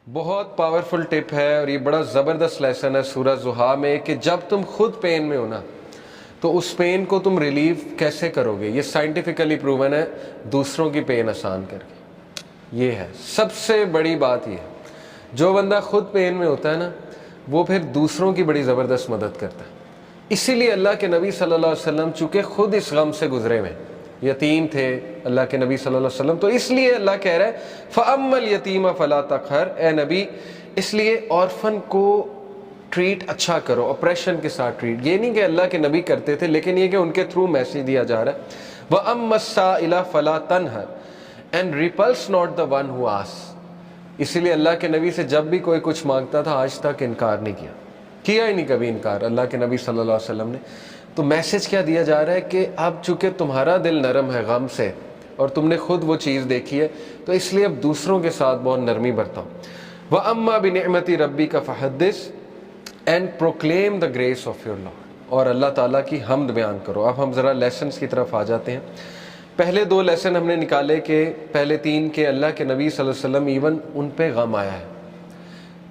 بہت پاورفل ٹپ ہے اور یہ بڑا زبردست لیسن ہے سورہ ضحیٰ میں کہ جب تم خود پین میں ہو نا تو اس پین کو تم ریلیو کیسے کرو گے. یہ سائنٹیفکلی پروون ہے دوسروں کی پین آسان کر کے. یہ ہے سب سے بڑی بات. یہ جو بندہ خود پین میں ہوتا ہے نا وہ پھر دوسروں کی بڑی زبردست مدد کرتا ہے. اسی لیے اللہ کے نبی صلی اللہ علیہ وسلم چونکہ خود اس غم سے گزرے ہوئے یتیم تھے اللہ کے نبی صلی اللہ علیہ وسلم, تو اس لیے اللہ کہہ رہا ہے فَأَمَّا الْيَتِيمَ فَلَا تَقْهَرْ, اے نبی اس لیے آرفن کو ٹریٹ اچھا کرو, اپریشن کے ساتھ ٹریٹ. یہ نہیں کہ اللہ کے نبی کرتے تھے لیکن یہ کہ ان کے تھرو میسیج دیا جا رہا ہے. وَأَمَّا السَّائِلَ فَلَا تَنْهَرْ and repulse not the one who asks. اسی لیے اللہ کے نبی سے جب بھی کوئی کچھ مانگتا تھا آج تک انکار نہیں کیا ہی نہیں کبھی انکار اللہ کے نبی صلی اللہ علیہ وسلم نے. تو میسج کیا دیا جا رہا ہے کہ اب چونکہ تمہارا دل نرم ہے غم سے اور تم نے خود وہ چیز دیکھی ہے تو اس لیے اب دوسروں کے ساتھ بہت نرمی برتاؤ. وَأَمَّا بِنِعْمَةِ رَبِّكَ فَحَدِّثْ and proclaim the grace of your Lord, اور اللہ تعالیٰ کی حمد بیان کرو. اب ہم ذرا لیسنز کی طرف آ جاتے ہیں. پہلے 2 لیسن ہم نے نکالے کہ پہلے 3 کہ اللہ کے نبی صلی اللہ علیہ وسلم ایون ان پہ غم آیا ہے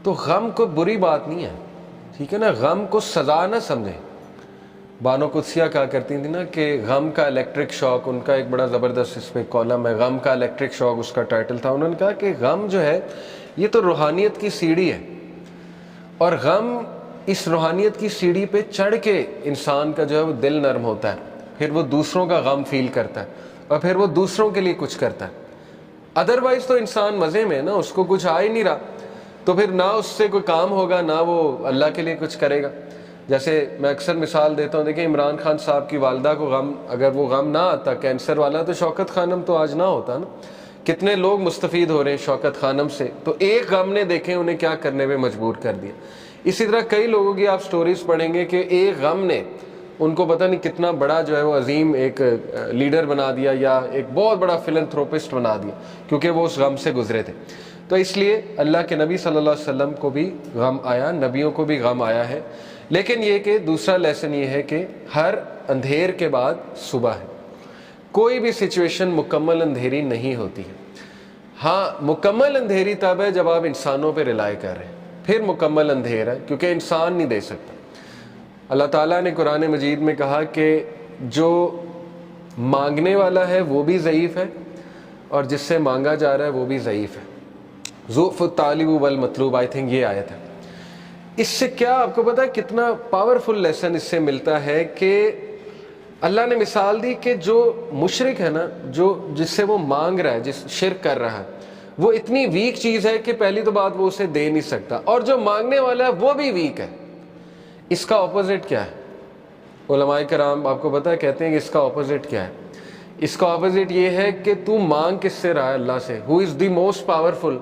تو غم کوئی بری بات نہیں ہے, ٹھیک ہے نا. غم کو سزا نہ سمجھیں. بانو قدسیہ کہا کرتی تھی نا کہ غم کا الیکٹرک شاک, ان کا ایک بڑا زبردست اس پہ کالم ہے, غم کا الیکٹرک شاک اس کا ٹائٹل تھا. انہوں نے کہا کہ غم جو ہے یہ تو روحانیت کی سیڑھی ہے اور غم اس روحانیت کی سیڑھی پہ چڑھ کے انسان کا جو ہے وہ دل نرم ہوتا ہے, پھر وہ دوسروں کا غم فیل کرتا ہے اور پھر وہ دوسروں کے لیے کچھ کرتا ہے. ادروائز تو انسان مزے میں نا, اس کو کچھ آ ہی نہیں رہا تو پھر نہ اس سے کوئی کام ہوگا نہ وہ اللہ کے لیے کچھ کرے گا. جیسے میں اکثر مثال دیتا ہوں, دیکھیں عمران خان صاحب کی والدہ کو غم, اگر وہ غم نہ آتا کینسر والا تو شوکت خانم تو آج نہ ہوتا نا. کتنے لوگ مستفید ہو رہے ہیں شوکت خانم سے, تو ایک غم نے دیکھیں انہیں کیا کرنے میں مجبور کر دیا. اسی طرح کئی لوگوں کی آپ سٹوریز پڑھیں گے کہ ایک غم نے ان کو پتہ نہیں کتنا بڑا جو ہے وہ عظیم ایک لیڈر بنا دیا یا ایک بہت بڑا فلنتھروپسٹ بنا دیا کیونکہ وہ اس غم سے گزرے تھے. تو اس لیے اللہ کے نبی صلی اللہ علیہ وسلم کو بھی غم آیا, نبیوں کو بھی غم آیا ہے. لیکن یہ کہ دوسرا لیسن یہ ہے کہ ہر اندھیر کے بعد صبح ہے. کوئی بھی سچویشن مکمل اندھیری نہیں ہوتی ہے. ہاں مکمل اندھیری تب ہے جب آپ انسانوں پہ ریلائی کر رہے ہیں, پھر مکمل اندھیر ہے کیونکہ انسان نہیں دے سکتا. اللہ تعالیٰ نے قرآن مجید میں کہا کہ جو مانگنے والا ہے وہ بھی ضعیف ہے اور جس سے مانگا جا رہا ہے وہ بھی ضعیف ہے. ضعف الطالب والمطلوب, آئی تھنک یہ آیت ہے. اس سے کیا آپ کو پتا ہے کتنا پاورفل لیسن اس سے ملتا ہے کہ اللہ نے مثال دی کہ جو مشرک ہے نا, جو جس سے وہ مانگ رہا ہے, جس شرک کر رہا ہے, وہ اتنی ویک چیز ہے کہ پہلی تو بات وہ اسے دے نہیں سکتا, اور جو مانگنے والا ہے وہ بھی ویک ہے. اس کا اپوزٹ کیا ہے؟ علماء کرام آپ کو پتا ہے کہتے ہیں کہ اس کا اپوزٹ کیا ہے. اس کا اپوزٹ یہ ہے کہ تو مانگ کس سے رہا ہے؟ اللہ سے, ہو از دی موسٹ پاورفل.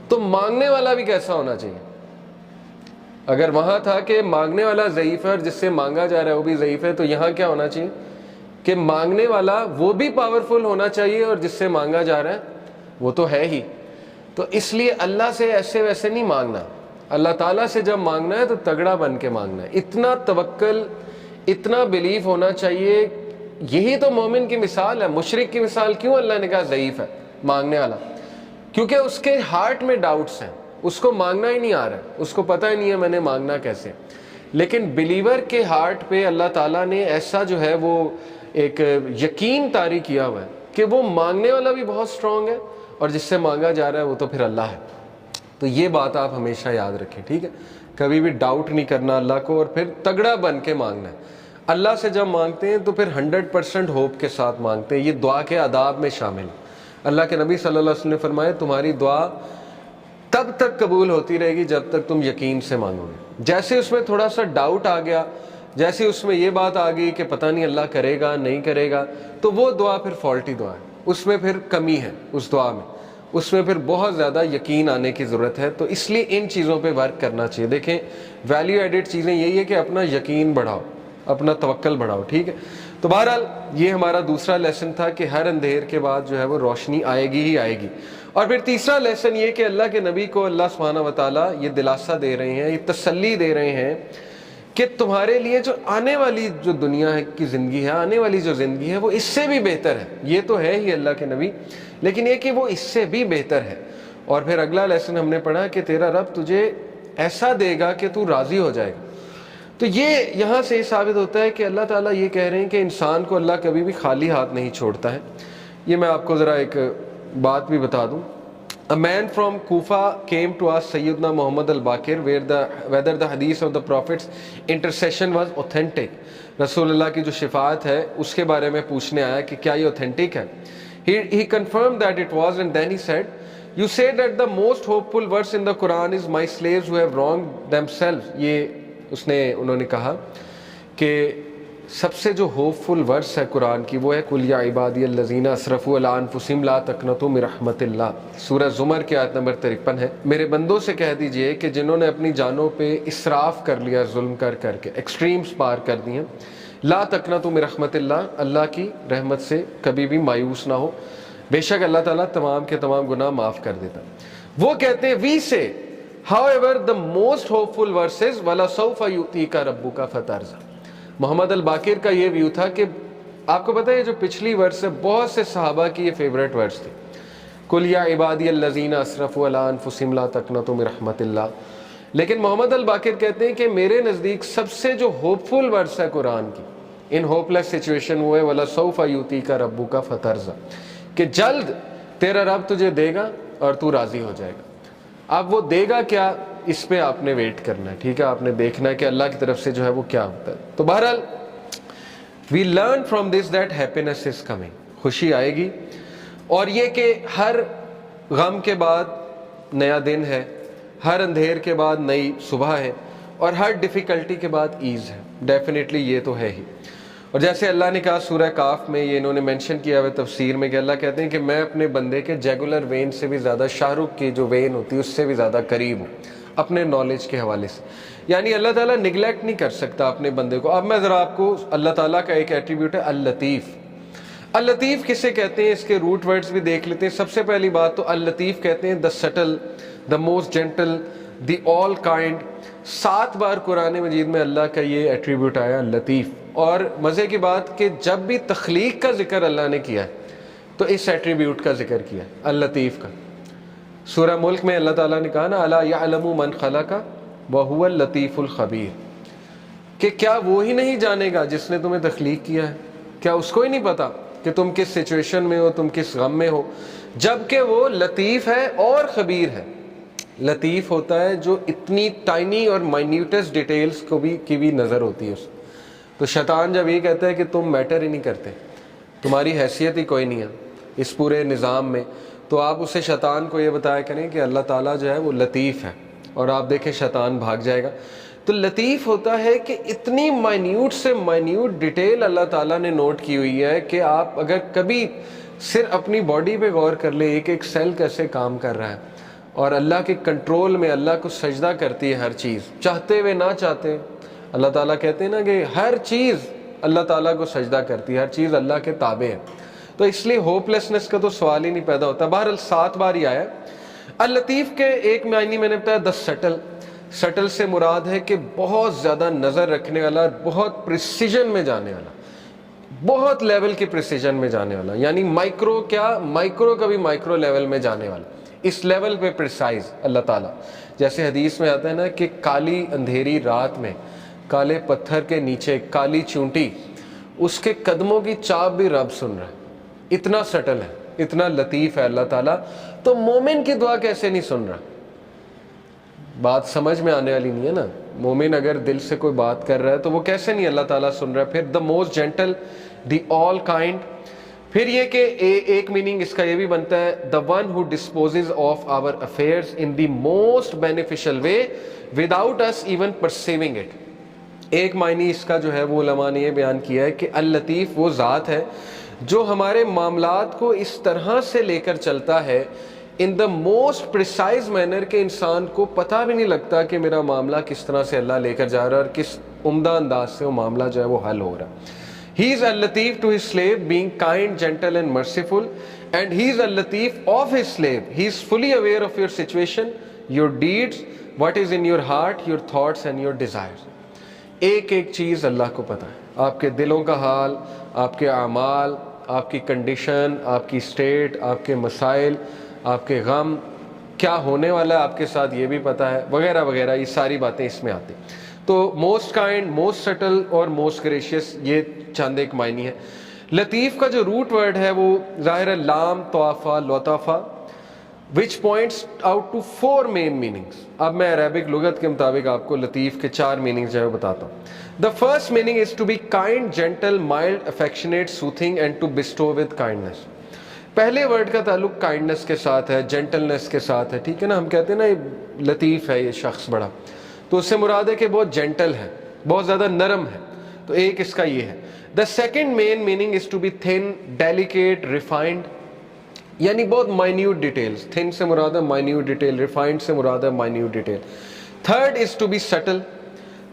تو مانگنے والا بھی کیسا ہونا چاہیے؟ اگر وہاں تھا کہ مانگنے والا ضعیف ہے اور جس سے مانگا جا رہا ہے وہ بھی ضعیف ہے, تو یہاں کیا ہونا چاہیے کہ مانگنے والا وہ بھی پاورفل ہونا چاہیے اور جس سے مانگا جا رہا ہے وہ تو ہے ہی. تو اس لیے اللہ سے ایسے ویسے نہیں مانگنا. اللہ تعالیٰ سے جب مانگنا ہے تو تگڑا بن کے مانگنا ہے, اتنا توکل, اتنا بلیف ہونا چاہیے. یہی تو مومن کی مثال ہے. مشرک کی مثال کیوں اللہ نے کہا ضعیف ہے مانگنے والا؟ کیونکہ اس کے ہارٹ میں ڈاؤٹس ہیں, اس کو مانگنا ہی نہیں آ رہا, اس کو پتہ ہی نہیں ہے میں نے مانگنا کیسے. لیکن بلیور کے ہارٹ پہ اللہ تعالیٰ نے ایسا جو ہے وہ ایک یقین طاری کیا ہوا ہے کہ وہ مانگنے والا بھی بہت سٹرونگ ہے اور جس سے مانگا جا رہا ہے وہ تو پھر اللہ ہے. تو یہ بات آپ ہمیشہ یاد رکھیں, ٹھیک ہے؟ کبھی بھی ڈاؤٹ نہیں کرنا اللہ کو اور پھر تگڑا بن کے مانگنا ہے. اللہ سے جب مانگتے ہیں تو پھر 100% ہوپ کے ساتھ مانگتے ہیں. یہ دعا کے آداب میں شامل ہے. اللہ کے نبی صلی اللہ علیہ وسلم نے فرمایا تمہاری دعا تب تک قبول ہوتی رہے گی جب تک تم یقین سے مانگو گے. جیسے اس میں تھوڑا سا ڈاؤٹ آ گیا, جیسے اس میں یہ بات آ گئی کہ پتہ نہیں اللہ کرے گا نہیں کرے گا, تو وہ دعا پھر فالٹی دعا ہے, اس میں پھر کمی ہے اس دعا میں, اس میں پھر بہت زیادہ یقین آنے کی ضرورت ہے. تو اس لیے ان چیزوں پہ ورک کرنا چاہیے. دیکھیں ویلیو ایڈڈ چیزیں یہی ہے کہ اپنا یقین بڑھاؤ, اپنا توکل بڑھاؤ, ٹھیک ہے؟ تو بہرحال یہ ہمارا دوسرا لیسن تھا کہ ہر اندھیر کے بعد جو ہے وہ روشنی آئے گی ہی آئے گی. اور پھر تیسرا لیسن یہ کہ اللہ کے نبی کو اللہ سبحانہ و تعالیٰ یہ دلاسا دے رہے ہیں, یہ تسلی دے رہے ہیں کہ تمہارے لیے جو آنے والی جو دنیا ہے کی زندگی ہے, آنے والی جو زندگی ہے وہ اس سے بھی بہتر ہے. یہ تو ہے ہی اللہ کے نبی, لیکن یہ کہ وہ اس سے بھی بہتر ہے. اور پھر اگلا لیسن ہم نے پڑھا کہ تیرا رب تجھے ایسا دے گا کہ تو راضی ہو جائے گا. تو یہ یہاں سے ثابت ہوتا ہے کہ اللہ تعالیٰ یہ کہہ رہے ہیں کہ انسان کو اللہ کبھی بھی خالی ہاتھ نہیں چھوڑتا ہے. یہ میں آپ کو ذرا ایک بات بھی بتا دوں. A man from Kufa came to ask Sayyidina Muhammad al-Baqir whether the hadith of the Prophet's intercession was authentic. رسول اللہ کی جو شفاعت ہے اس کے بارے میں پوچھنے آیا کہ کیا یہ authentic ہے. He confirmed that it was, and then he said, you say that the most hopeful verse in the Quran is my slaves who have wronged themselves. یہ انہوں نے کہا کہ سب سے جو ہوپ فل ورس ہے قرآن کی وہ ہے قل یا عبادی الذین اسرفوا علی انفسہم لا تقنطوا من رحمت اللہ. سورہ زمر کی آیت نمبر 53 ہے. میرے بندوں سے کہہ دیجئے کہ جنہوں نے اپنی جانوں پہ اسراف کر لیا، ظلم کر کے ایکسٹریمز پار کر دی ہیں، لا تقنطوا من رحمت اللہ، اللہ کی رحمت سے کبھی بھی مایوس نہ ہو، بے شک اللہ تعالیٰ تمام کے تمام گناہ معاف کر دیتا. وہ کہتے ہیں وی سے however the most hopeful verse is وَلَسَوْفَ يُؤْتِيكَ رَبُّكَ فَتَرْضَىٰ. محمد الباقر کا یہ ویو تھا کہ آپ کو پتہ ہے یہ جو پچھلی ورس ہے بہت سے صحابہ کی یہ فیوریٹ ورس تھی، قُلْ يَا عِبَادِيَ الَّذِينَ أَسْرَفُوا عَلَىٰ أَنفُسِهِمْ لَا تَقْنَطُوا مِن رَحْمَتِ اللَّهِ. لیکن محمد الباقر کہتے ہیں کہ میرے نزدیک سب سے جو ہوپ فل ورس ہے قرآن کی ان ہوپ لیس سچویشن وہ ہے وَلَسَوْفَ يُؤْتِيكَ رَبُّكَ فَتَرْضَىٰ، کہ جلد تیرا رب تجھے دے گا اور تو راضی ہو جائے گا. اب وہ دے گا کیا، اس پہ آپ نے ویٹ کرنا ہے، ٹھیک ہے، آپ نے دیکھنا ہے کہ اللہ کی طرف سے جو ہے وہ کیا ہوتا ہے. تو بہرحال we learn from this that happiness is coming، خوشی آئے گی، اور یہ کہ ہر غم کے بعد نیا دن ہے، ہر اندھیر کے بعد نئی صبح ہے، اور ہر ڈیفیکلٹی کے بعد ایز ہے. ڈیفینیٹلی یہ تو ہے ہی. اور جیسے اللہ نے کہا سورہ کاف میں، یہ انہوں نے مینشن کیا ہوا تفسیر میں کہ اللہ کہتے ہیں کہ میں اپنے بندے کے جیگولر وین سے بھی زیادہ، شاہ رخ کی جو وین ہوتی ہے اس سے بھی زیادہ قریب ہوں اپنے نالج کے حوالے سے. یعنی اللہ تعالیٰ نگلیکٹ نہیں کر سکتا اپنے بندے کو. اب میں ذرا آپ کو اللہ تعالیٰ کا ایک ایٹریبیوٹ ہے اللطیف. اللطیف کسے کہتے ہیں، اس کے روٹ ورڈز بھی دیکھ لیتے ہیں. سب سے پہلی بات تو اللطیف کہتے ہیں the subtle, the most gentle, the all kind. 7 بار قرآن مجید میں اللہ کا یہ ایٹریبیوٹ آیا لطیف. اور مزے کی بات کہ جب بھی تخلیق کا ذکر اللہ نے کیا ہے تو اس ایٹریبیوٹ کا ذکر کیا ہے، اللطیف کا. سورہ ملک میں اللہ تعالیٰ نے کہا نا الا یعلم من خلق وہو اللطیف الخبیر، کہ کیا وہ ہی نہیں جانے گا جس نے تمہیں تخلیق کیا ہے؟ کیا اس کو ہی نہیں پتا کہ تم کس سچویشن میں ہو، تم کس غم میں ہو؟ جبکہ وہ لطیف ہے اور خبیر ہے. لطیف ہوتا ہے جو اتنی ٹائنی اور مائنیوٹس ڈیٹیلز کو بھی کی بھی نظر ہوتی ہے اس. تو شیطان جب یہ کہتا ہے کہ تم میٹر ہی نہیں کرتے، تمہاری حیثیت ہی کوئی نہیں ہے اس پورے نظام میں، تو آپ اسے شیطان کو یہ بتایا کریں کہ اللہ تعالیٰ جو ہے وہ لطیف ہے، اور آپ دیکھیں شیطان بھاگ جائے گا. تو لطیف ہوتا ہے کہ اتنی مائنیوٹ سے مائنیوٹ ڈیٹیل اللہ تعالیٰ نے نوٹ کی ہوئی ہے کہ آپ اگر کبھی صرف اپنی باڈی پہ غور کر لیں، ایک ایک سیل کیسے کام کر رہا ہے، اور اللہ کے کنٹرول میں اللہ کو سجدہ کرتی ہے ہر چیز، چاہتے ہوئے نہ چاہتے. اللہ تعالیٰ کہتے ہیں نا کہ ہر چیز اللہ تعالیٰ کو سجدہ کرتی ہے، ہر چیز اللہ کے تابع ہے. تو اس لیے ہوپ لیسنس کا تو سوال ہی نہیں پیدا ہوتا. بہرحال 7 بار ہی آیا. اللطیف کے ایک معنی میں نے بتایا دا سٹل. سٹل سے مراد ہے کہ بہت زیادہ نظر رکھنے والا، بہت پریسیجن میں جانے والا، بہت لیول کی پریسیجن میں جانے والا. یعنی مائکرو کیا، مائکرو کا بھی مائکرو لیول میں جانے والا، اس لیول پہ پریسائز اللہ تعالیٰ. جیسے حدیث میں آتا ہے نا کہ کالی اندھیری رات میں کالے پتھر کے نیچے کالی چونٹی، اس کے قدموں کی چاپ بھی رب سن رہا ہے. اتنا سٹل ہے، اتنا لطیف ہے اللہ تعالیٰ. تو مومن کی دعا کیسے نہیں سن رہا؟ بات سمجھ میں آنے والی نہیں ہے نا. مومن اگر دل سے کوئی بات کر رہا ہے تو وہ کیسے نہیں اللہ تعالیٰ سن رہا ہے؟ پھر the most gentle, the all kind. پھر یہ کہ ایک میننگ اس کا یہ بھی بنتا ہے the one who disposes of our affairs in the most beneficial way without us even perceiving it. ایک معنی اس کا جو ہے وہ علماء نے یہ بیان کیا ہے کہ اللطیف وہ ذات ہے جو ہمارے معاملات کو اس طرح سے لے کر چلتا ہے ان دا موسٹ پریسائز مینر کہ انسان کو پتہ بھی نہیں لگتا کہ میرا معاملہ کس طرح سے اللہ لے کر جا رہا ہے اور کس عمدہ انداز سے وہ معاملہ جو ہے وہ حل ہو رہا ہے. He is al-Latif to his slave, being kind, gentle and merciful, and he is al-Latif of his slave. He is fully aware of your situation, your deeds, what is in your heart, your thoughts and your desires. ایک ایک چیز اللہ کو پتہ ہے، آپ کے دلوں کا حال، آپ کے اعمال، آپ کی کنڈیشن، آپ کی اسٹیٹ، آپ کے مسائل، آپ کے غم، کیا ہونے والا ہے آپ کے ساتھ یہ بھی پتہ ہے، وغیرہ وغیرہ، یہ ساری باتیں اس میں آتی. تو موسٹ کائنڈ، موسٹ سٹل اور موسٹ گریشیس، یہ چند ایک معنی ہے. لطیف کا جو روٹ ورڈ ہے وہ ظاہر ہے لام طوافہ لطافہ which points out to 4 main meanings. اب میں عربک لغت کے مطابق آپ کو لطیف کے 4 میننگز جو ہے بتاتا ہوں. The first meaning is to be kind, gentle, mild, affectionate, soothing and to bestow with kindness. پہلے ورڈ کا تعلق کائنڈنس کے ساتھ ہے، جینٹلنس کے ساتھ ہے، ٹھیک ہے نا. ہم کہتے ہیں نا یہ لطیف ہے یہ شخص بڑا، تو اس سے مراد ہے کہ بہت جینٹل ہے، بہت زیادہ نرم ہے. تو ایک اس کا یہ ہے. The second main meaning is to be thin, delicate, refined، یعنی بہت مائنیوٹ ڈیٹیلز. تھن سے مراد ہے مائنیوٹ ڈیٹیل، ریفائنڈ سے مراد ہے minute detail. Third is to be subtle,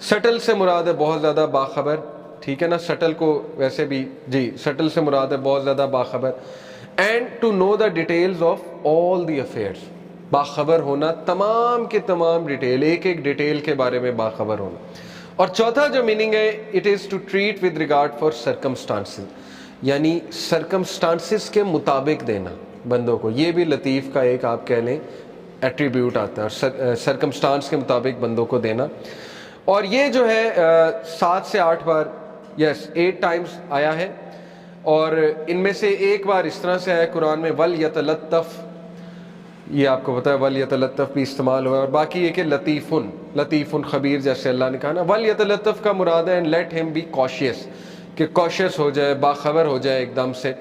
subtle سے مراد ہے بہت زیادہ باخبر، ٹھیک ہے نا. سٹل کو ویسے بھی جی سٹل سے مراد ہے بہت زیادہ باخبر. And to know the details of all the affairs, باخبر ہونا تمام کے تمام ڈیٹیل، ایک ایک ڈیٹیل کے بارے میں باخبر ہونا. اور چوتھا جو میننگ ہے it is to treat with regard for circumstances, یعنی سرکمسٹانسز کے مطابق دینا بندوں کو. یہ بھی لطیف کا ایک آپ کہہ لیں ایٹریبیوٹ آتا ہے، اور سرکمسٹانس کے مطابق بندوں کو دینا. اور یہ جو ہے 7 سے 8 بار، یس 8 ٹائمز آیا ہے. اور ان میں سے ایک بار اس طرح سے آیا قرآن میں وَلْيَتَلَطَّفْ، یہ آپ کو پتہ ہے وَلْيَتَلَطَّفْ بھی استعمال ہوا ہے. اور باقی یہ کہ لطیفن، لطیفن خبیر جیسے اللہ نے کہا نا. وَلْيَتَلَطَّفْ کا مراد ہے and let him be cautious، کہ کوشس ہو جائے، باخبر ہو جائے ایک دم سے.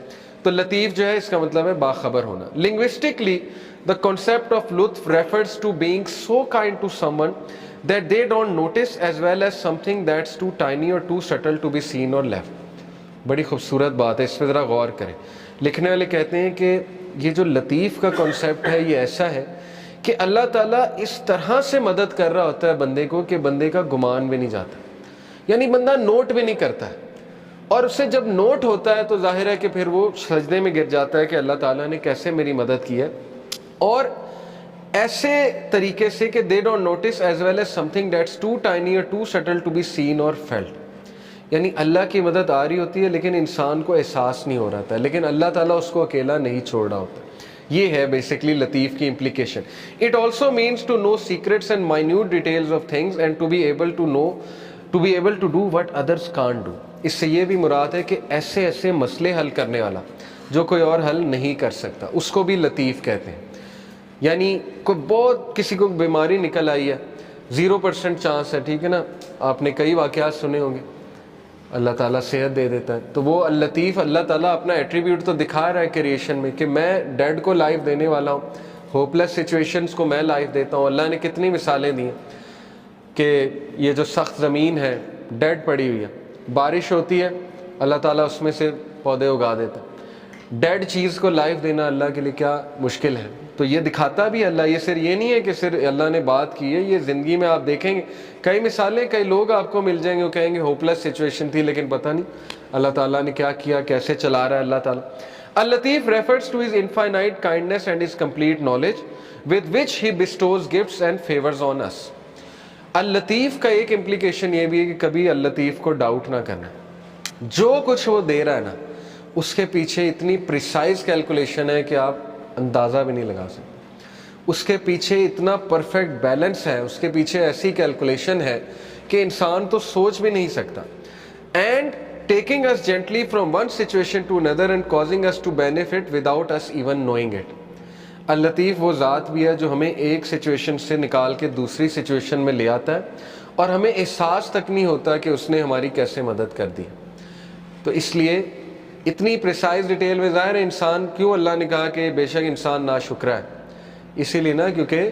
تو لطیف جو ہے اس کا مطلب ہے باخبر ہونا. لنگوسٹکلی the concept of لطف refers to being so kind to someone that they don't notice as well as something that's too tiny or too subtle to be seen or left. بڑی خوبصورت بات ہے، اس پہ ذرا غور کریں. لکھنے والے کہتے ہیں کہ یہ جو لطیف کا کانسیپٹ ہے یہ ایسا ہے کہ اللہ تعالیٰ اس طرح سے مدد کر رہا ہوتا ہے بندے کو کہ بندے کا گمان بھی نہیں جاتا، یعنی بندہ نوٹ بھی نہیں کرتا ہے. اور اس سے جب نوٹ ہوتا ہے تو ظاہر ہے کہ پھر وہ سجدے میں گر جاتا ہے کہ اللہ تعالیٰ نے کیسے میری مدد کی ہے. اور ایسے طریقے سے کہ they don't notice as well as something that's too tiny or too subtle to be seen or felt. یعنی اللہ کی مدد آ رہی ہوتی ہے لیکن انسان کو احساس نہیں ہو رہا تھا، لیکن اللہ تعالیٰ اس کو اکیلا نہیں چھوڑ رہا ہوتا. یہ ہے بیسکلی لطیف کی implication. It also means to know secrets and minute details of things and to be able to do what others can't do. اس سے یہ بھی مراد ہے کہ ایسے ایسے مسئلے حل کرنے والا جو کوئی اور حل نہیں کر سکتا، اس کو بھی لطیف کہتے ہیں. یعنی کوئی بہت کسی کو بیماری نکل آئی ہے، 0% چانس ہے، ٹھیک ہے نا. آپ نے کئی واقعات سنے ہوں گے، اللہ تعالیٰ صحت دے دیتا ہے. تو وہ اللطیف، اللہ تعالیٰ اپنا ایٹریبیوٹ تو دکھا رہا ہے کریشن میں کہ میں ڈیڈ کو لائف دینے والا ہوں، ہوپلیس سچویشنز کو میں لائف دیتا ہوں. اللہ نے کتنی مثالیں دی ہیں کہ یہ جو سخت زمین ہے ڈیڈ پڑی ہوئی ہے، بارش ہوتی ہے اللہ تعالیٰ اس میں سے پودے اگا دیتا ہے. ڈیڈ چیز کو لائف دینا اللہ کے لیے کیا مشکل ہے. تو یہ دکھاتا بھی اللہ، یہ صرف یہ نہیں ہے کہ صرف اللہ نے بات کی ہے، یہ زندگی میں آپ دیکھیں گے کئی مثالیں، کئی لوگ آپ کو مل جائیں گے وہ کہیں گے ہوپلیس سچویشن تھی لیکن پتہ نہیں اللہ تعالیٰ نے کیا کیا، کیسے چلا رہا ہے اللہ تعالیٰ. اللطیف refers to his infinite kindness and his complete knowledge with which he bestows gifts and favors on us. اللطیف کا ایک امپلیکیشن یہ بھی ہے کہ کبھی اللطیف کو ڈاؤٹ نہ کرنا. جو کچھ وہ دے رہا ہے نا اس کے پیچھے اتنی پریسائز کیلکولیشن ہے کہ آپ اندازہ بھی نہیں لگا سکتے. اس کے پیچھے اتنا پرفیکٹ بیلنس ہے، اس کے پیچھے ایسی کیلکولیشن ہے کہ انسان تو سوچ بھی نہیں سکتا. And taking us gently from one situation to another and causing us to benefit without us even knowing it. اللطیف وہ ذات بھی ہے جو ہمیں ایک سچویشن سے نکال کے دوسری سچویشن میں لے آتا ہے اور ہمیں احساس تک نہیں ہوتا کہ اس نے ہماری کیسے مدد کر دی. تو اس لیے اتنی پریسائز ڈیٹیل میں ظاہر ہے انسان، کیوں اللہ نے کہا کہ بے شک انسان ناشکرا ہے، اسی لیے نا کیونکہ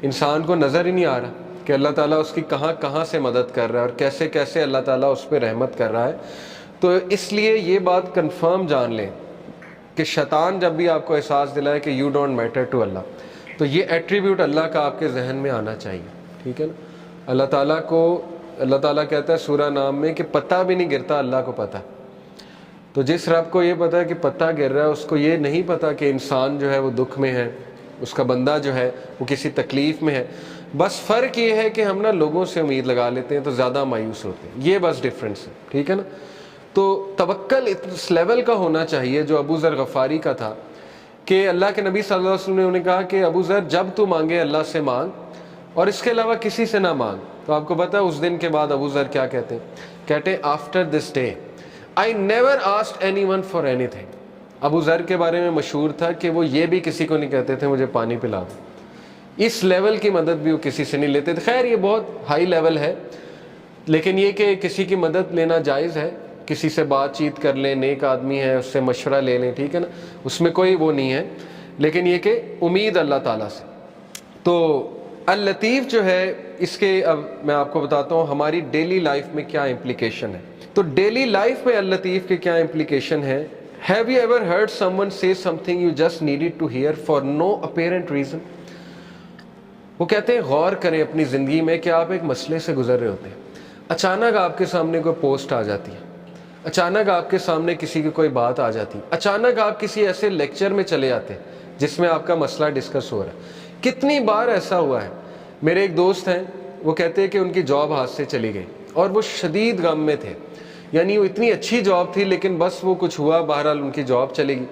انسان کو نظر ہی نہیں آ رہا کہ اللہ تعالیٰ اس کی کہاں کہاں سے مدد کر رہا ہے اور کیسے کیسے اللہ تعالیٰ اس پہ رحمت کر رہا ہے. تو اس لیے یہ بات کنفرم جان لیں کہ شیطان جب بھی آپ کو احساس دلائے کہ یو ڈونٹ میٹر ٹو اللہ، تو یہ ایٹریبیوٹ اللہ کا آپ کے ذہن میں آنا چاہیے. ٹھیک ہے نا. اللہ تعالیٰ کو، اللہ تعالیٰ کہتا ہے سورہ نام میں کہ پتہ بھی نہیں گرتا، اللہ کو پتہ. تو جس رب کو یہ پتہ ہے کہ پتہ گر رہا ہے، اس کو یہ نہیں پتہ کہ انسان جو ہے وہ دکھ میں ہے، اس کا بندہ جو ہے وہ کسی تکلیف میں ہے. بس فرق یہ ہے کہ ہم نا لوگوں سے امید لگا لیتے ہیں تو زیادہ مایوس ہوتے ہیں، یہ بس ڈفرینس ہے. ٹھیک ہے نا. تو توکل اس لیول کا ہونا چاہیے جو ابو ذر غفاری کا تھا کہ اللہ کے نبی صلی اللہ علیہ وسلم نے انہیں کہا کہ ابو ذر جب تو مانگے اللہ سے مانگ اور اس کے علاوہ کسی سے نہ مانگ. تو آپ کو پتا ہے اس دن کے بعد ابو ذر کیا کہتے ہیں؟ کہتے ہیں after this day I never asked anyone for anything. ابو ذر کے بارے میں مشہور تھا کہ وہ یہ بھی کسی کو نہیں کہتے تھے مجھے پانی پلا دو. اس لیول کی مدد بھی وہ کسی سے نہیں لیتے تھے. خیر یہ بہت ہائی لیول ہے، لیکن یہ کہ کسی کی مدد لینا جائز ہے، کسی سے بات چیت کر لیں، نیک آدمی ہے اس سے مشورہ لے لیں، ٹھیک ہے نا، اس میں کوئی وہ نہیں ہے. لیکن یہ کہ امید اللہ تعالیٰ سے. تو اللطیف جو ہے اس کے اب میں آپ کو بتاتا ہوں ہماری ڈیلی لائف میں کیا امپلیکیشن ہے. تو ڈیلی لائف میں اللطیف کے کیا امپلیکیشن ہے. Have you ever heard someone say something you just needed to hear for no apparent reason؟ وہ کہتے ہیں غور کریں اپنی زندگی میں کہ آپ ایک مسئلے سے گزر رہے ہوتے ہیں، اچانک آپ کے سامنے کوئی پوسٹ آ جاتی ہے، اچانک آپ کے سامنے کسی کی کوئی بات آ جاتی، اچانک آپ کسی ایسے لیکچر میں چلے جاتے ہیں جس میں آپ کا مسئلہ ڈسکس ہو رہا ہے. کتنی بار ایسا ہوا ہے. میرے ایک دوست ہیں، وہ کہتے ہیں کہ ان کی جاب ہاتھ سے چلی گئی اور وہ شدید غم میں تھے. یعنی وہ اتنی اچھی جاب تھی لیکن بس وہ کچھ ہوا، بہرحال ان کی جاب چلے گی.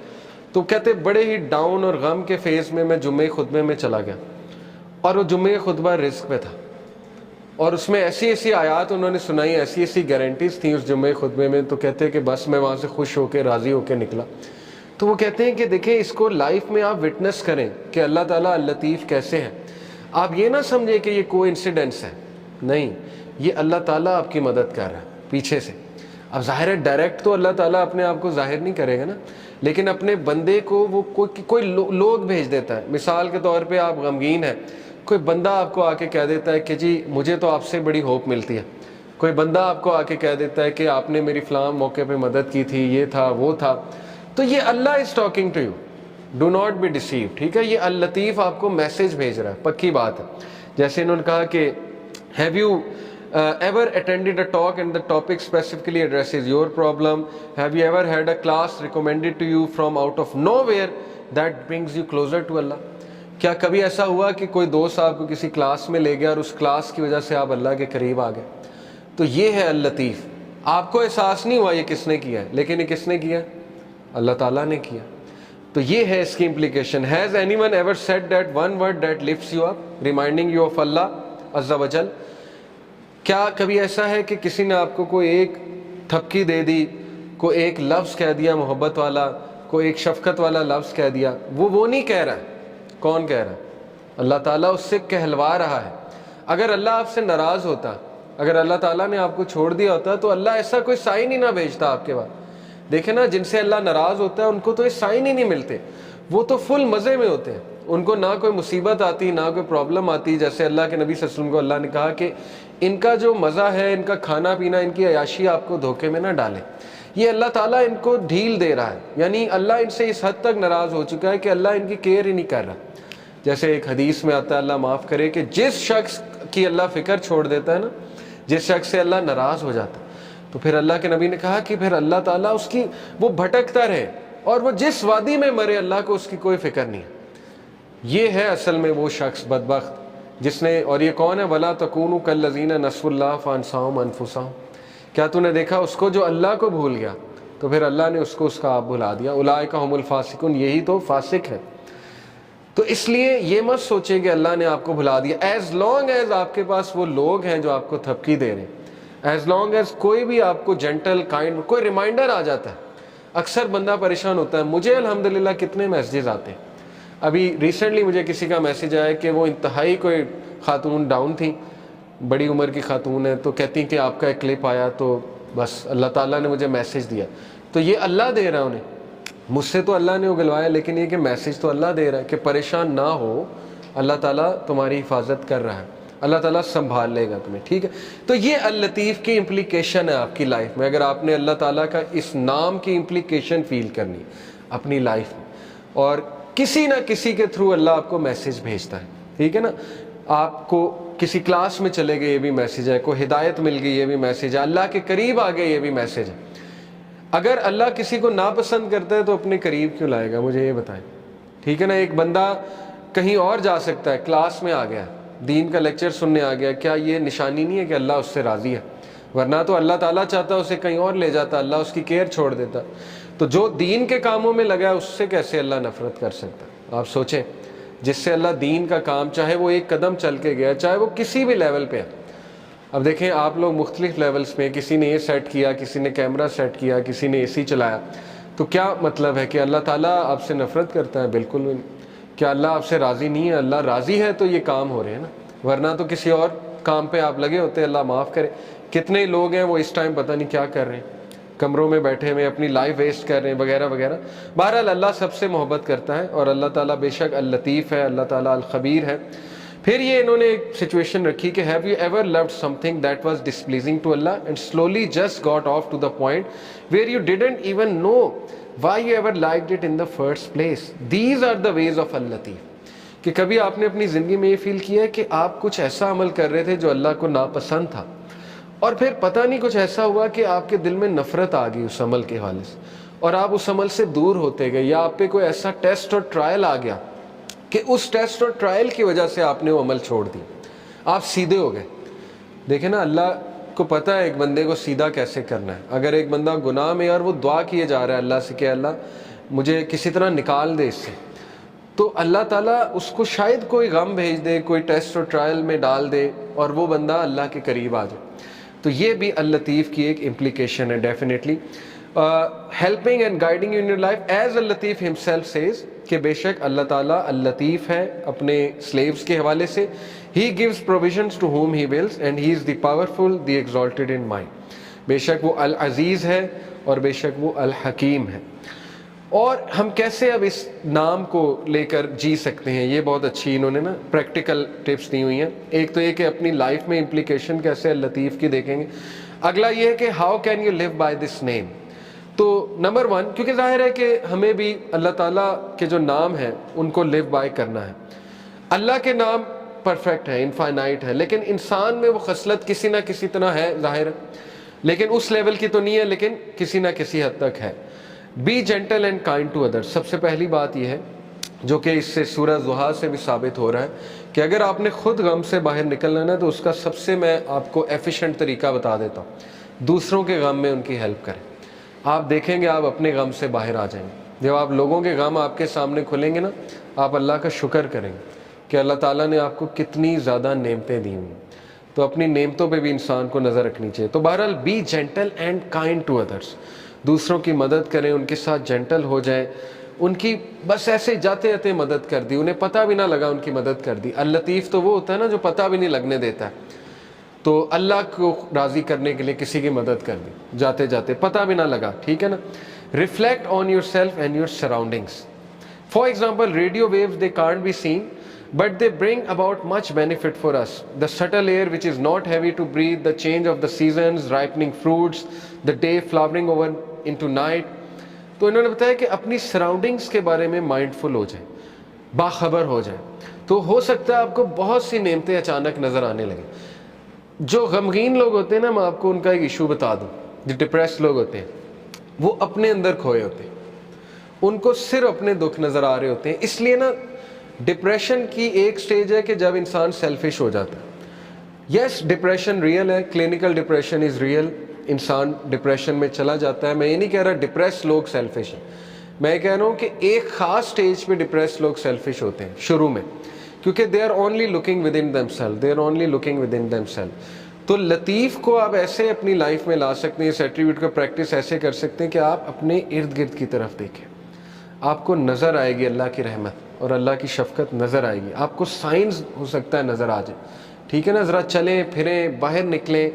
تو کہتے بڑے ہی ڈاؤن اور غم کے فیز میں جمعے خطبے میں چلا گیا، اور وہ جمعے خطبہ رزق پہ تھا، اور اس میں ایسی ایسی آیات انہوں نے سنائی، ایسی ایسی گارنٹیز تھیں اس جمعے خطبے میں. تو کہتے کہ بس میں وہاں سے خوش ہو کے راضی ہو کے نکلا. تو وہ کہتے ہیں کہ دیکھیں اس کو لائف میں آپ وٹنس کریں کہ اللہ تعالیٰ اللطیف کیسے ہے. آپ یہ نہ سمجھیں کہ یہ کوئی انسیڈنس ہے، نہیں، یہ اللہ تعالیٰ آپ کی مدد کر رہا ہے پیچھے سے. اب ظاہر ہے ڈائریکٹ تو اللہ تعالیٰ اپنے آپ کو ظاہر نہیں کرے گا نا، لیکن اپنے بندے کو وہ کوئی لوگ بھیج دیتا ہے. مثال کے طور پہ آپ غمگین ہیں، کوئی بندہ آپ کو آ کے کہہ دیتا ہے کہ جی مجھے تو آپ سے بڑی ہوپ ملتی ہے. کوئی بندہ آپ کو آ کے کہہ دیتا ہے کہ آپ نے میری فلاں موقع پہ مدد کی تھی، یہ تھا وہ تھا. تو یہ اللہ is talking to you, do not be deceive. ٹھیک ہے، یہ اللطیف آپ کو میسج بھیج رہا ہے، پکی بات ہے. جیسے انہوں نے کہا کہ have you ever attended a talk and the topic specifically addresses your problem? Have you ever had a class recommended to you from out of nowhere that brings you closer to Allah? کیا کبھی ایسا ہوا کہ کوئی دوست آپ کو کسی کلاس میں لے گیا اور اس کلاس کی وجہ سے آپ اللہ کے قریب آ گئے؟ تو یہ ہے اللطیف. آپ کو احساس نہیں ہوا یہ کس نے کیا ہے، لیکن یہ کس نے کیا؟ اللہ تعالیٰ نے کیا. تو یہ ہے اس کی implication. Has anyone ever said that one word that lifts you up, reminding you of Allah Azza wa Jal? کیا کبھی ایسا ہے کہ کسی نے آپ کو کوئی ایک تھپکی دے دی، کوئی ایک لفظ کہہ دیا محبت والا، کوئی ایک شفقت والا لفظ کہہ دیا؟ وہ نہیں کہہ رہا ہے. کون کہہ رہا ہے؟ اللہ تعالیٰ اس سے کہلوا رہا ہے. اگر اللہ آپ سے ناراض ہوتا، اگر اللہ تعالیٰ نے آپ کو چھوڑ دیا ہوتا تو اللہ ایسا کوئی سائن ہی نہ بھیجتا آپ کے بعد. دیکھیں نا، جن سے اللہ ناراض ہوتا ہے ان کو تو یہ سائن ہی نہیں ملتے، وہ تو فل مزے میں ہوتے ہیں، ان کو نہ کوئی مصیبت آتی نہ کوئی پرابلم آتی. جیسے اللہ کے نبی صلی اللہ علیہ وسلم کو اللہ نے کہا کہ ان کا جو مزہ ہے، ان کا کھانا پینا، ان کی عیاشی آپ کو دھوکے میں نہ ڈالے. یہ اللہ تعالیٰ ان کو ڈھیل دے رہا ہے، یعنی اللہ ان سے اس حد تک ناراض ہو چکا ہے کہ اللہ ان کی کیئر ہی نہیں کر رہا. جیسے ایک حدیث میں آتا ہے، اللہ معاف کرے، کہ جس شخص کی اللہ فکر چھوڑ دیتا ہے نا، جس شخص سے اللہ ناراض ہو جاتا ہے، تو پھر اللہ کے نبی نے کہا کہ پھر اللہ تعالیٰ اس کی وہ بھٹکتا رہے اور وہ جس وادی میں مرے اللہ کو اس کی کوئی فکر نہیں ہے. یہ ہے اصل میں وہ شخص بدبخت جس نے، اور یہ کون ہے؟ وَلَا تَكُونُوا كَالَّذِينَ نَسُوا اللَّهَ فَأَنسَاهُمْ أَنفُسَهُمْ. کیا تو نے دیکھا اس کو جو اللہ کو بھول گیا تو پھر اللہ نے اس کو اس کا آپ بھلا دیا. اولئک هم الفاسقون، یہی تو فاسق ہے. تو اس لیے یہ مت سوچیں کہ اللہ نے آپ کو بھلا دیا. ایز لانگ ایز آپ کے پاس وہ لوگ ہیں جو آپ کو تھپکی دے رہے ہیں، ایز لانگ ایز کوئی بھی آپ کو جینٹل کائنڈ کوئی ریمائنڈر آ جاتا ہے. اکثر بندہ پریشان ہوتا ہے. مجھے الحمدللہ کتنے میسیجز آتے ہیں. ابھی ریسنٹلی مجھے کسی کا میسیج آیا کہ وہ انتہائی کوئی خاتون ڈاؤن تھی، بڑی عمر کی خاتون ہے، تو کہتی کہ آپ کا ایک کلپ آیا تو بس اللہ تعالیٰ نے مجھے میسیج دیا. تو یہ اللہ دے رہا ہے انہیں، مجھ سے تو اللہ نے اگلوایا، لیکن یہ کہ میسیج تو اللہ دے رہا ہے کہ پریشان نہ ہو، اللہ تعالیٰ تمہاری حفاظت کر رہا ہے، اللہ تعالیٰ سنبھال لے گا تمہیں. ٹھیک ہے، تو یہ اللطیف کی امپلیکیشن ہے آپ کی لائف میں. اگر آپ نے اللہ تعالیٰ کا اس نام کی امپلیکیشن فیل کرنی اپنی لائف میں، اور کسی نہ کسی کے تھرو اللہ آپ کو میسیج بھیجتا ہے. ٹھیک ہے نا، آپ کو کسی کلاس میں چلے گئے یہ بھی میسیج ہے، کوئی ہدایت مل گئی یہ بھی میسیج ہے، اللہ کے قریب آ گئے یہ بھی میسیج ہے. اگر اللہ کسی کو ناپسند کرتا ہے تو اپنے قریب کیوں لائے گا؟ مجھے یہ بتائیں. ٹھیک ہے نا، ایک بندہ کہیں اور جا سکتا ہے، کلاس میں آ گیا، دین کا لیکچر سننے آ گیا، کیا یہ نشانی نہیں ہے کہ اللہ اس سے راضی ہے؟ ورنہ تو اللہ تعالیٰ چاہتا ہے اسے کہیں اور لے جاتا، اللہ اس کی کیئر چھوڑ دیتا. تو جو دین کے کاموں میں لگا ہے اس سے کیسے اللہ نفرت کر سکتا ہے؟ آپ سوچیں، جس سے اللہ دین کا کام، چاہے وہ ایک قدم چل کے گیا، چاہے وہ کسی بھی لیول پہ ہے. اب دیکھیں آپ لوگ مختلف لیولز پہ، کسی نے یہ سیٹ کیا، کسی نے کیمرہ سیٹ کیا، کسی نے اے سی چلایا، تو کیا مطلب ہے کہ اللہ تعالیٰ آپ سے نفرت کرتا ہے؟ بالکل بھی نہیں. کیا اللہ آپ سے راضی نہیں ہے؟ اللہ راضی ہے تو یہ کام ہو رہے ہیں نا، ورنہ تو کسی اور کام پہ آپ لگے ہوتے. اللہ معاف کرے، کتنے لوگ ہیں وہ اس ٹائم پتہ نہیں کیا کر رہے ہیں، کمروں میں بیٹھے ہوئے اپنی لائف ویسٹ کر رہے ہیں وغیرہ وغیرہ. بہرحال اللہ سب سے محبت کرتا ہے، اور اللہ تعالیٰ بے شک اللطیف ہے، اللہ تعالیٰ الخبیر ہے. پھر یہ انہوں نے ایک سچویشن رکھی کہ have you ever load some thing that was displeasing to Allah and slowly just got of to the point where you didn't even know why you ever liked it in the first place. These are the ways of اللطیف. کہ کبھی آپ نے اپنی زندگی میں یہ فیل کیا ہے کہ آپ کچھ ایسا عمل کر رہے تھے جو اللہ کو ناپسند تھا، اور پھر پتہ نہیں کچھ ایسا ہوا کہ آپ کے دل میں نفرت آ گئی اس عمل کے حوالے سے، اور آپ اس عمل سے دور ہوتے گئے، یا آپ پہ کوئی ایسا ٹیسٹ اور ٹرائل آ گیا کہ اس ٹیسٹ اور ٹرائل کی وجہ سے آپ نے وہ عمل چھوڑ دی، آپ سیدھے ہو گئے. دیکھیں نا، اللہ کو پتہ ہے ایک بندے کو سیدھا کیسے کرنا ہے. اگر ایک بندہ گناہ میں اور وہ دعا کیے جا رہا ہے اللہ سے کہ اللہ مجھے کسی طرح نکال دے اس سے، تو اللہ تعالیٰ اس کو شاید کوئی غم بھیج دے، کوئی ٹیسٹ اور ٹرائل میں ڈال دے، اور وہ بندہ اللہ کے قریب آ جائے. تو یہ بھی اللطیف کی ایک امپلیکیشن ہے definitely. Helping and guiding in your life as اللطیف ہمسیلف سیز، کہ بے شک اللہ تعالیٰ اللطیف ہے اپنے سلیوز کے حوالے سے. He gives provisions to whom he wills and he is the powerful the exalted in mind. بے شک وہ العزیز ہے اور بے شک وہ الحکیم ہے. اور ہم کیسے اب اس نام کو لے کر جی سکتے ہیں، یہ بہت اچھی انہوں نے نا پریکٹیکل ٹپس دی ہوئی ہیں. ایک تو یہ کہ اپنی لائف میں امپلیکیشن کیسے اللطیف کی دیکھیں گے. اگلا یہ ہے کہ how can you live by this name. تو نمبر 1، کیونکہ ظاہر ہے کہ ہمیں بھی اللہ تعالیٰ کے جو نام ہیں ان کو لیو بائی کرنا ہے. اللہ کے نام پرفیکٹ ہے، انفائنائٹ ہے، لیکن انسان میں وہ خصلت کسی نہ کسی طرح ہے ظاہر ہے، لیکن اس لیول کی تو نہیں ہے، لیکن کسی نہ کسی حد تک ہے. Be gentle and kind to others. سب سے پہلی بات یہ ہے جو کہ اس سے سورہ ضحیٰ سے بھی ثابت ہو رہا ہے کہ اگر آپ نے خود غم سے باہر نکلنا ہے تو اس کا سب سے میں آپ کو ایفیشینٹ طریقہ بتا دیتا ہوں، دوسروں کے غم میں ان کی ہیلپ کریں. آپ دیکھیں گے آپ اپنے غم سے باہر آ جائیں گے. جب آپ لوگوں کے غم آپ کے سامنے کھلیں گے نا، آپ اللہ کا شکر کریں گے کہ اللہ تعالیٰ نے آپ کو کتنی زیادہ نعمتیں دی ہوئی. تو اپنی نعمتوں پہ بھی انسان کو نظر رکھنی چاہیے. تو بہرحال be gentle and kind to others. دوسروں کی مدد کریں، ان کے ساتھ جینٹل ہو جائیں، ان کی بس ایسے جاتے جاتے مدد کر دی، انہیں پتہ بھی نہ لگا ان کی مدد کر دی. اللطیف تو وہ ہوتا ہے نا جو پتہ بھی نہیں لگنے دیتا ہے. تو اللہ کو راضی کرنے کے لیے کسی کی مدد کر دی جاتے جاتے، پتہ بھی نہ لگا، ٹھیک ہے نا. Reflect on yourself and your surroundings. For example radio waves they can't be seen but they bring about much benefit for us. The subtle air which is not heavy to breathe, the change of the seasons, ripening fruits, the day flowering over into night. تو انہوں نے بتایا کہ اپنی surroundings کے بارے میں mindful ہو جائیں، باخبر ہو جائیں، تو ہو سکتا ہے آپ کو بہت سی نعمتیں اچانک نظر آنے لگیں. جو غمگین لوگ ہوتے ہیں نا، میں آپ کو ان کا ایک ایشو بتا دوں. جو ڈپریس لوگ ہوتے ہیں وہ اپنے اندر کھوئے ہوتے ہیں، ان کو صرف اپنے دکھ نظر آ رہے ہوتے ہیں. اس لیے نا ڈپریشن کی ایک سٹیج ہے کہ جب انسان سیلفش ہو جاتا ہے. یس ڈپریشن ریئل ہے، کلینکل ڈپریشن از ریئل. انسان ڈپریشن میں چلا جاتا ہے. میں یہ نہیں کہہ رہا ڈپریس لوگ سیلفش ہیں، میں یہ کہہ رہا ہوں کہ ایک خاص سٹیج پہ ڈپریس لوگ سیلفش ہوتے ہیں شروع میں، کیونکہ they are only looking within themselves, they are only looking within themselves. تو لطیف کو آپ ایسے اپنی لائف میں لا سکتے ہیں، اس ایٹریبیوٹ کا پریکٹس ایسے کر سکتے ہیں کہ آپ اپنے ارد گرد کی طرف دیکھیں، آپ کو نظر آئے گی اللہ کی رحمت اور اللہ کی شفقت نظر آئے گی. آپ کو سائنس ہو سکتا ہے نظر آ جائے، ٹھیک ہے نا. ذرا چلیں پھریں، باہر نکلیں.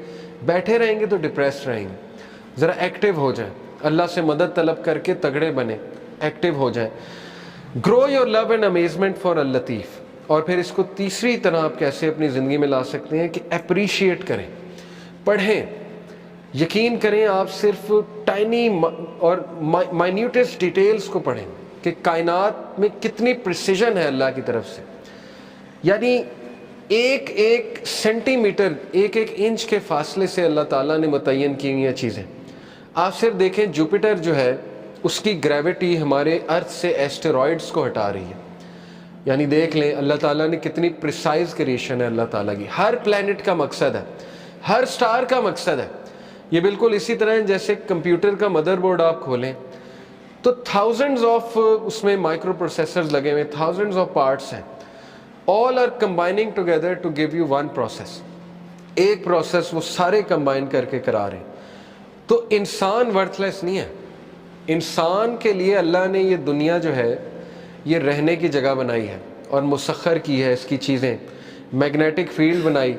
بیٹھے رہیں گے تو ڈپریس رہیں گے. ذرا ایکٹیو ہو جائیں، اللہ سے مدد طلب کر کے تگڑے بنیں، ایکٹیو ہو جائیں. Grow your love and amazement for اللطیف. اور پھر اس کو تیسری طرح آپ کیسے اپنی زندگی میں لا سکتے ہیں کہ اپریشیٹ کریں، پڑھیں. یقین کریں آپ صرف ٹائنی اور مائنیوٹسٹ ڈیٹیلز کو پڑھیں کہ کائنات میں کتنی پریسیجن ہے اللہ کی طرف سے. یعنی ایک ایک سینٹی میٹر، ایک ایک انچ کے فاصلے سے اللہ تعالیٰ نے متعین کی ہوئی چیزیں. آپ صرف دیکھیں جوپیٹر جو ہے اس کی گریوٹی ہمارے ارتھ سے ایسٹرائڈز کو ہٹا رہی ہے. یعنی دیکھ لیں اللہ تعالیٰ نے کتنی پریسائز کریشن ہے اللہ تعالیٰ کی. ہر پلینٹ کا مقصد ہے، ہر سٹار کا مقصد ہے. یہ بالکل اسی طرح ہے جیسے کمپیوٹر کا مدر بورڈ آپ کھولیں تو تھاؤزنڈز آف اس میں مائکرو پروسیسرز لگے ہوئے, تھاؤزنڈز آف پارٹس ہیں, all are combining together to give you one process. ایک پروسیس وہ سارے کمبائن کر کے کرا رہے ہیں. تو انسان ورتھ لیس نہیں ہے. انسان کے لیے اللہ نے یہ دنیا جو ہے یہ رہنے کی جگہ بنائی ہے اور مسخر کی ہے اس کی چیزیں. میگنیٹک فیلڈ بنائی,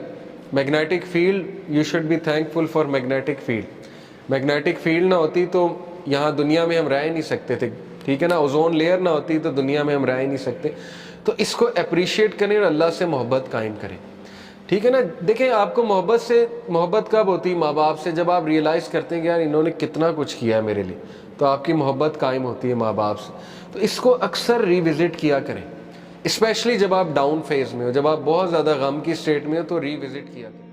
magnetic field, you should be thankful for magnetic field. Magnetic field نہ ہوتی تو یہاں دنیا میں ہم رہ ہی نہیں سکتے تھے, ٹھیک ہے نا. اوزون لیئر نہ ہوتی تو دنیا میں ہم رہ ہی نہیں سکتے. تو اس کو اپریشیٹ کریں اور اللہ سے محبت قائم کریں, ٹھیک ہے نا. دیکھیں آپ کو محبت کب ہوتی ہے؟ ماں باپ سے. جب آپ ریئلائز کرتے ہیں کہ یار انہوں نے کتنا کچھ کیا ہے میرے لیے, تو آپ کی محبت قائم ہوتی ہے ماں باپ سے. تو اس کو اکثر ریوزٹ کیا کریں, اسپیشلی جب آپ ڈاؤن فیز میں ہو, جب آپ بہت زیادہ غم کی اسٹیٹ میں ہو, تو ریوزٹ کیا کریں.